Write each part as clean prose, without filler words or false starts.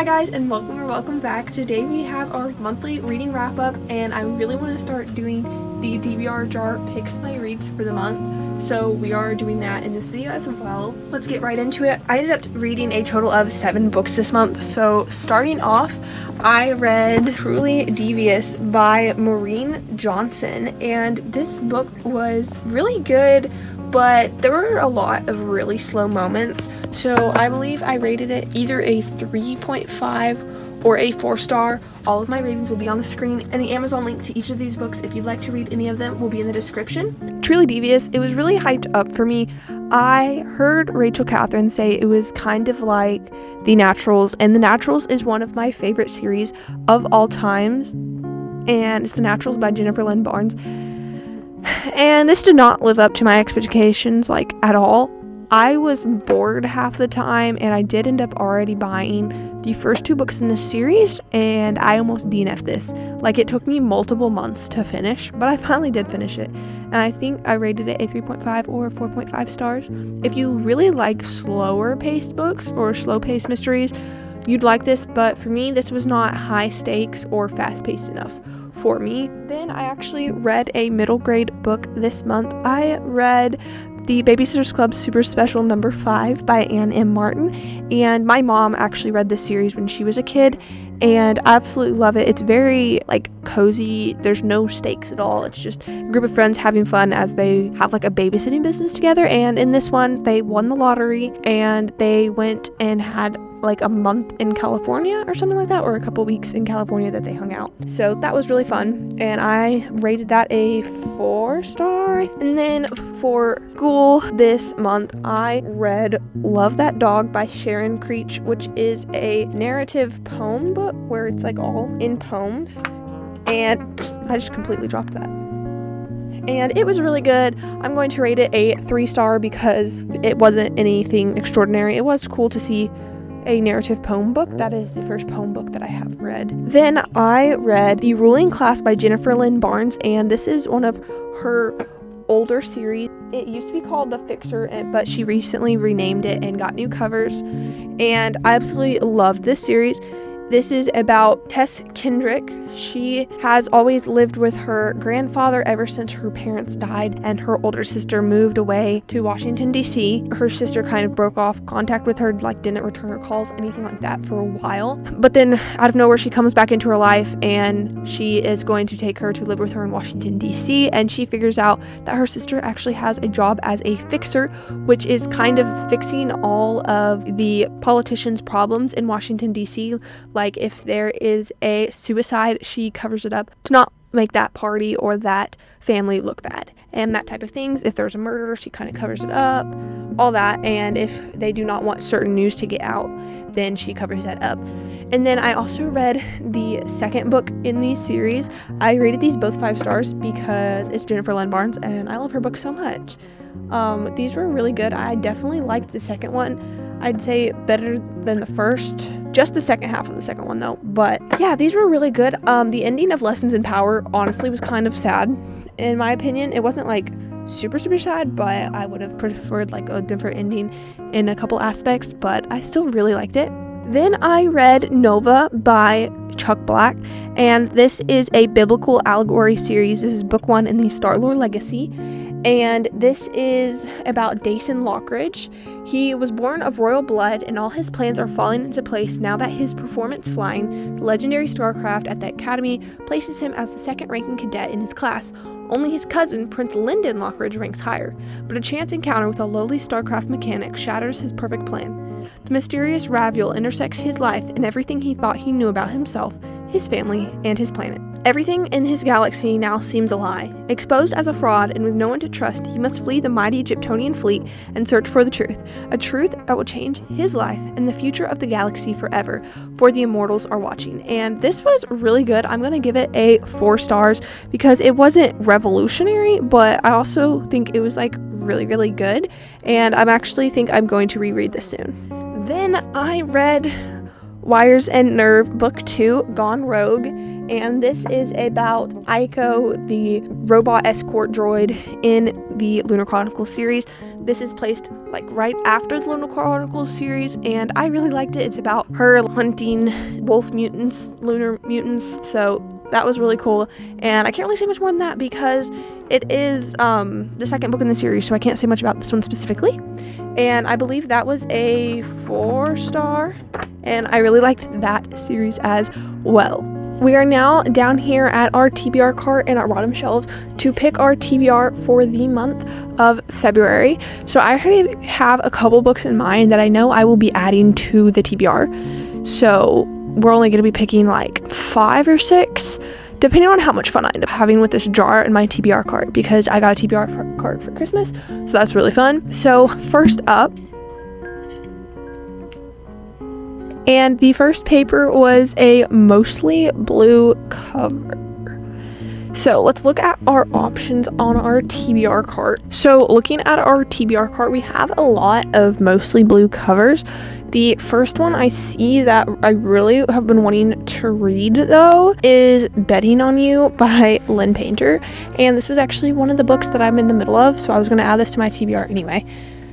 Hi guys, and welcome back. Today we have our monthly reading wrap up, and I really want to start doing the DBR jar picks my reads for the month, so we are doing that in this video as well. Let's get right into it. I ended up reading a total of 7 books this month. So starting off, I read Truly Devious by Maureen Johnson, and this book was really good, but there were a lot of really slow moments, so I believe I rated it either a 3.5 or a 4-star. All of my ratings will be on the screen, and the Amazon link to each of these books, if you'd like to read any of them, will be in the description. Truly Devious, it was really hyped up for me. I heard Rachel Catherine say it was kind of like The Naturals, and The Naturals is one of my favorite series of all times, and it's The Naturals by Jennifer Lynn Barnes. And this did not live up to my expectations, like, at all. I was bored half the time, and I did end up already buying the first 2 books in this series, and I almost DNF'd this. Like, it took me multiple months to finish, but I finally did finish it. And I think I rated it a 3.5 or 4.5 stars. If you really like slower paced books or slow paced mysteries, you'd like this, but for me, this was not high stakes or fast paced enough for me. Then I actually read a middle grade book this month. I read the Babysitters Club Super Special number 5 by Anne M. Martin, and my mom actually read this series when she was a kid, and I absolutely love it. It's very cozy. There's no stakes at all. It's just a group of friends having fun as they have a babysitting business together. And in this one, they won the lottery, and they went and had a month in California or something like that, or a couple weeks in California that they hung out. So that was really fun, and I rated that a 4-star. And then for school this month, I read Love That Dog by Sharon Creech, which is a narrative poem book where it's all in poems, and I just completely dropped that. And it was really good. I'm going to rate it a 3-star because it wasn't anything extraordinary. It was cool to see a narrative poem book. That is the first poem book that I have read. Then I read The Ruling Class by Jennifer Lynn Barnes, and this is one of her older series. It used to be called The Fixer, but she recently renamed it and got new covers, and I absolutely loved this series. This is about Tess Kendrick. She has always lived with her grandfather ever since her parents died and her older sister moved away to Washington, D.C. Her sister kind of broke off contact with her, didn't return her calls, anything like that for a while. But then out of nowhere, she comes back into her life, and she is going to take her to live with her in Washington, D.C. And she figures out that her sister actually has a job as a fixer, which is kind of fixing all of the politicians' problems in Washington, D.C. If there is a suicide, she covers it up to not make that party or that family look bad, and that type of things. If there's a murder, she kind of covers it up, all that. And if they do not want certain news to get out, then she covers that up. And then I also read the second book in the series. I rated these both 5 stars because it's Jennifer Lynn Barnes, and I love her books so much. These were really good. I definitely liked the second one. I'd say better than the first. Just the second half of the second one, though. But yeah, these were really good. The ending of Lessons in Power honestly was kind of sad, in my opinion. It wasn't super sad, but I would have preferred a different ending in a couple aspects, but I still really liked it. Then I read Nova by Chuck Black, and this is a biblical allegory series. This is book 1 in the Star-Lord Legacy, and this is about Dason Lockridge. He was born of royal blood, and all his plans are falling into place now that his performance flying the legendary starcraft at the academy places him as the second-ranking cadet in his class. Only his cousin, Prince Lyndon Lockridge, ranks higher, but a chance encounter with a lowly starcraft mechanic shatters his perfect plan. The mysterious Raviel intersects his life and everything he thought he knew about himself, his family, and his planet. Everything in his galaxy now seems a lie. Exposed as a fraud and with no one to trust, he must flee the mighty Egyptonian fleet and search for the truth, a truth that will change his life and the future of the galaxy forever, for the immortals are watching. And this was really good. I'm going to give it a 4 stars because it wasn't revolutionary, but I also think it was really, really good, and I actually think I'm going to reread this soon. Then I read Wires and Nerve Book 2, Gone Rogue, and this is about Aiko, the robot escort droid in the Lunar Chronicles series. This is placed like right after the Lunar Chronicles series, and I really liked it. It's about her hunting wolf mutants, lunar mutants, so that was really cool. And I can't really say much more than that because it is the second book in the series, so I can't say much about this one specifically. And I believe that was a 4-star, and I really liked that series as well. We are now down here at our TBR cart and our bottom shelves to pick our TBR for the month of February. So I already have a couple books in mind that I know I will be adding to the TBR. So we're only going to be picking like 5 or 6, depending on how much fun I end up having with this jar in my TBR cart, because I got a TBR cart for Christmas, so that's really fun. So first up, and the first paper was a mostly blue cover. So let's look at our options on our TBR cart. So looking at our TBR cart, we have a lot of mostly blue covers. The first one I see that I really have been wanting to read though is Betting on You by Lynn Painter. And this was actually one of the books that I'm in the middle of, so I was going to add this to my TBR anyway.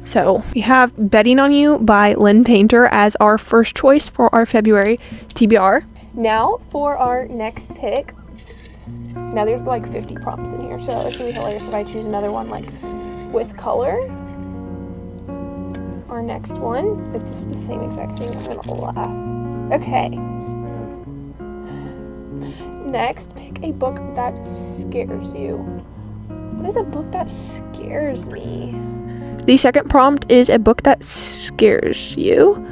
So we have Betting on You by Lynn Painter as our first choice for our February TBR. Now for our next pick. Now there's like 50 prompts in here, so it's gonna be hilarious if I choose another one like with color. Our next one, if this is the same exact thing, I'm gonna laugh. Okay. Next, pick a book that scares you. What is a book that scares me? The second prompt is a book that scares you.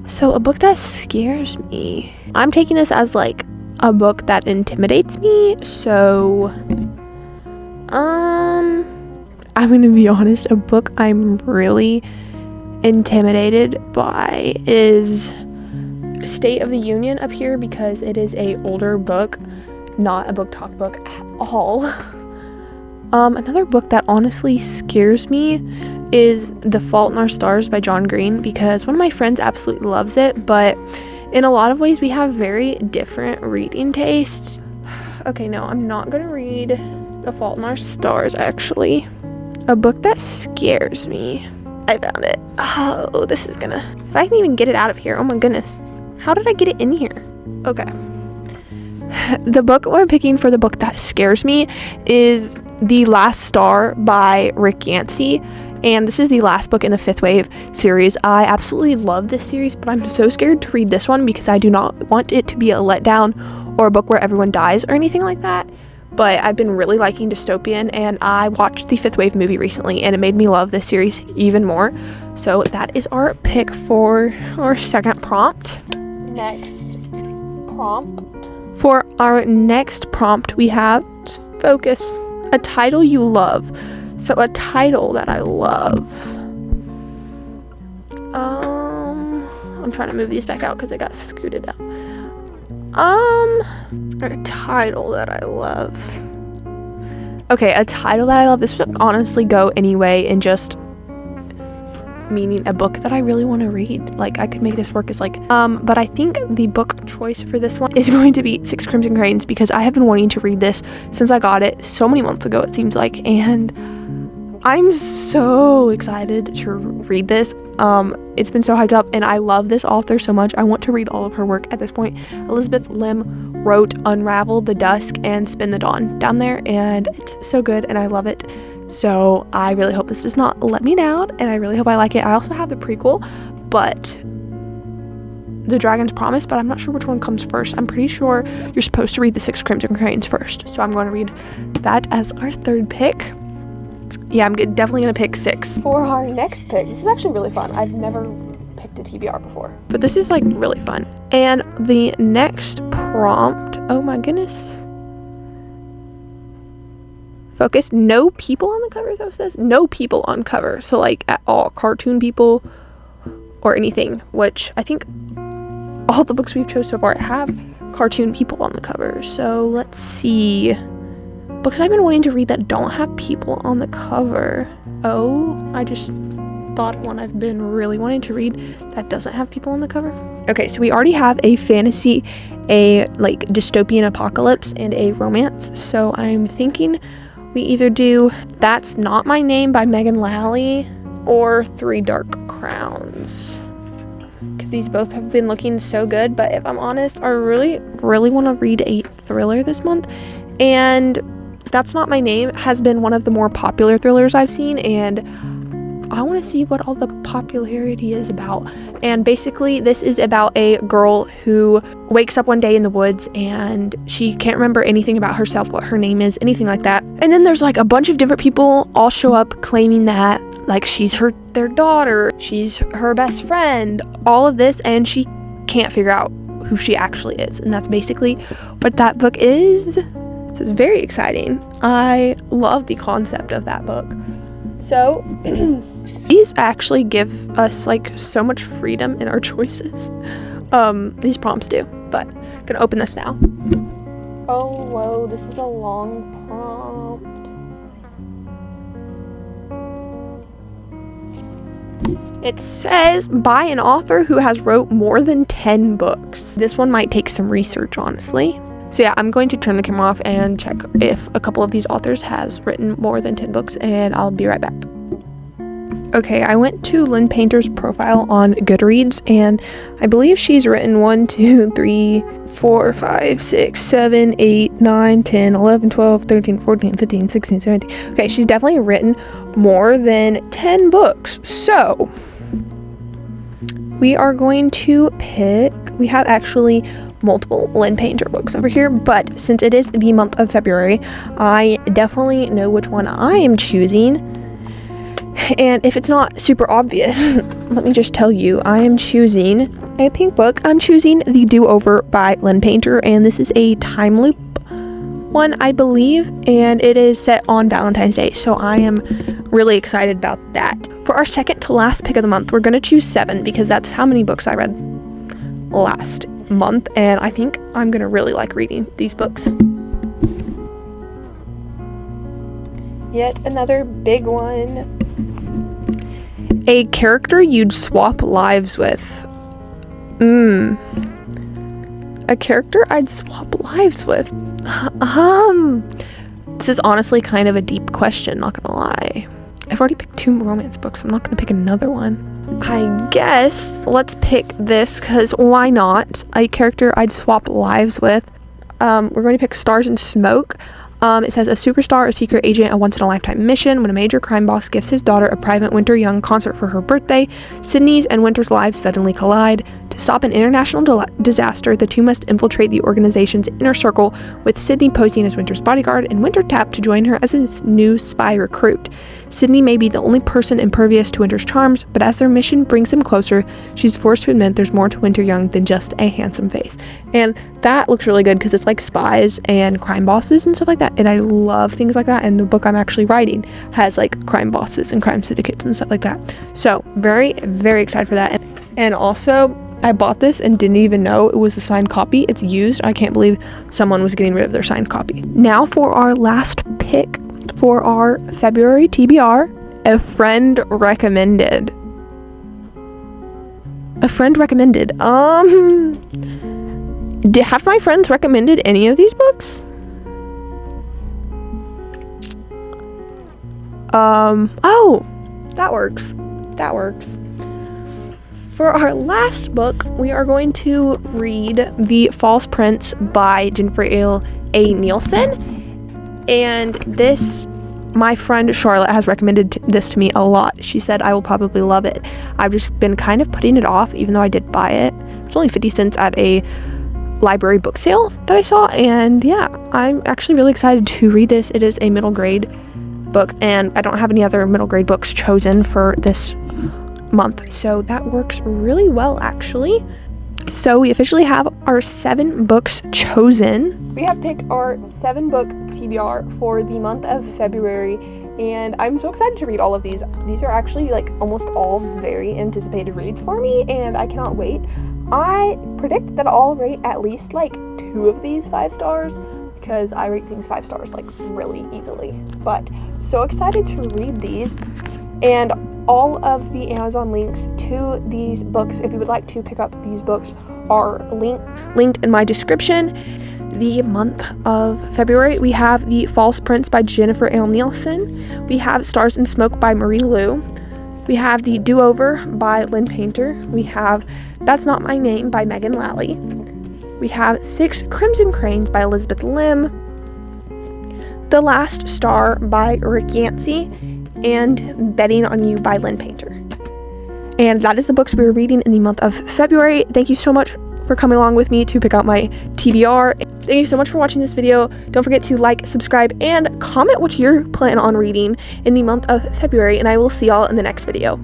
So a book that scares me. I'm taking this as like a book that intimidates me. So I'm gonna be honest, a book I'm really intimidated by is State of the Union up here, because it is a older book, not a book talk book at all. Another book that honestly scares me is The Fault in Our Stars by John Green, because one of my friends absolutely loves it, but in a lot of ways we have very different reading tastes. Okay, no, I'm not gonna read The Fault in Our Stars actually. A book that scares me. I found it. Oh, this is gonna... If I can even get it out of here, oh my goodness. How did I get it in here? Okay. The book we're picking for the book that scares me is The Last Star by Rick Yancey, and this is the last book in the Fifth Wave series. I absolutely love this series, but I'm so scared to read this one because I do not want it to be a letdown or a book where everyone dies or anything like that. But I've been really liking dystopian, and I watched the Fifth Wave movie recently, and it made me love this series even more. So that is our pick for our second prompt. Next prompt. For our next prompt, we have focus. A title you love. So a title that I love. I'm trying to move these back out because I got scooted out. A title that I love. Okay, a title that I love. This would honestly go anyway, and just meaning a book that I really want to read. Like, I could make this work as like, but I think the book choice for this one is going to be Six Crimson Cranes, because I have been wanting to read this since I got it so many months ago, it seems like, and I'm so excited to read this. It's been so hyped up, and I love this author so much. I want to read all of her work at this point. Elizabeth Lim wrote Unravel, The Dusk, and Spin the Dawn down there, and it's so good, and I love it. So I really hope this does not let me down, and I really hope I like it. I also have the prequel, but The Dragon's Promise, but I'm not sure which one comes first. I'm pretty sure you're supposed to read The Six Crimson Cranes first, so I'm going to read that as our third pick. Yeah, I'm definitely going to pick 6. For our next pick, this is actually really fun. I've never picked a TBR before, but this is like really fun. And the next prompt, oh my goodness. Focus, no people on the cover, is that what it says? No people on cover, so like at all, cartoon people or anything, which I think all the books we've chose so far have cartoon people on the cover. So let's see. Books I've been wanting to read that don't have people on the cover. Oh, I just thought one I've been really wanting to read that doesn't have people on the cover. Okay, so we already have a fantasy, a like dystopian apocalypse, and a romance. So I'm thinking we either do That's Not My Name by Megan Lally or Three Dark Crowns, because these both have been looking so good. But if I'm honest, I really want to read a thriller this month, and That's Not My Name has been one of the more popular thrillers I've seen, and I want to see what all the popularity is about. And basically this is about a girl who wakes up one day in the woods and she can't remember anything about herself, what her name is, anything like that. And then there's like a bunch of different people all show up claiming that like she's their daughter, she's her best friend, all of this, and she can't figure out who she actually is. And that's basically what that book is. So it's very exciting. I love the concept of that book. So these actually give us like so much freedom in our choices. These prompts do, but I'm gonna open this now. Oh, whoa, this is a long prompt. It says by an author who has wrote more than 10 books. This one might take some research, honestly. So yeah, I'm going to turn the camera off and check if a couple of these authors has written more than 10 books, and I'll be right back. Okay, I went to Lynn Painter's profile on Goodreads, and I believe she's written 1, 2, 3, 4, 5, 6, 7, 8, 9, 10, 11, 12, 13, 14, 15, 16, 17. Okay, she's definitely written more than 10 books. So we are going to pick, we have actually multiple Lynn Painter books over here, but since it is the month of February, I definitely know which one I am choosing. And if it's not super obvious, let me just tell you, I am choosing a pink book. I'm choosing The Do-Over by Lynn Painter, and this is a time loop one, I believe, and it is set on Valentine's Day, so I am really excited about that. For our second to last pick of the month, we're going to choose 7 because that's how many books I read last month, and I think I'm going to really like reading these books. Yet another big one. A character you'd swap lives with. A character I'd swap lives with. This is honestly kind of a deep question, not gonna lie. I've already picked 2 romance books. I'm not gonna pick another one. I guess let's pick this, because why not? A character I'd swap lives with. We're going to pick Stars and Smoke. It says a superstar, a secret agent, a once-in-a-lifetime mission. When a major crime boss gives his daughter a private Winter Young concert for her birthday, Sydney's and Winter's lives suddenly collide. To stop an international disaster, the two must infiltrate the organization's inner circle, with Sydney posing as Winter's bodyguard and Winter tapped to join her as his new spy recruit. Sydney may be the only person impervious to Winter's charms, but as their mission brings him closer, she's forced to admit there's more to Winter Young than just a handsome face. And that looks really good because it's like spies and crime bosses and stuff like that, and I love things like that, and the book I'm actually writing has like crime bosses and crime syndicates and stuff like that. So very, very excited for that. And also, I bought this and didn't even know it was a signed copy. It's used. I can't believe someone was getting rid of their signed copy. Now for our last pick for our February TBR, a friend recommended. A friend recommended. Have my friends recommended any of these books? Oh, that works. That works. For our last book, we are going to read The False Prince by Jennifer A. Nielsen. And this, my friend Charlotte has recommended this to me a lot. She said I will probably love it. I've just been kind of putting it off, even though I did buy it. It's only 50 cents at a library book sale that I saw. And yeah, I'm actually really excited to read this. It is a middle grade book, and I don't have any other middle grade books chosen for this month, so that works really well actually. So we officially have our 7 books chosen. We have picked our 7 book TBR for the month of February, and I'm so excited to read all of these. These are actually like almost all very anticipated reads for me, and I cannot wait. I predict that I'll rate at least like 2 of these 5 stars, because I rate things 5 stars like really easily. But so excited to read these, and all of the Amazon links to these books, if you would like to pick up these books, are linked in my description. The month of February, we have The False Prince by Jennifer A. Nielsen. We have Stars and Smoke by Marie Lu. We have The Do-Over by Lynn Painter. We have That's Not My Name by Megan Lally. We have 6 Crimson Cranes by Elizabeth Lim. The Last Star by Rick Yancey. And Betting on You by Lynn Painter. And that is the books we are reading in the month of February. Thank you so much for coming along with me to pick out my TBR. Thank you so much for watching this video. Don't forget to like, subscribe, and comment what you're planning on reading in the month of February, and I will see y'all in the next video.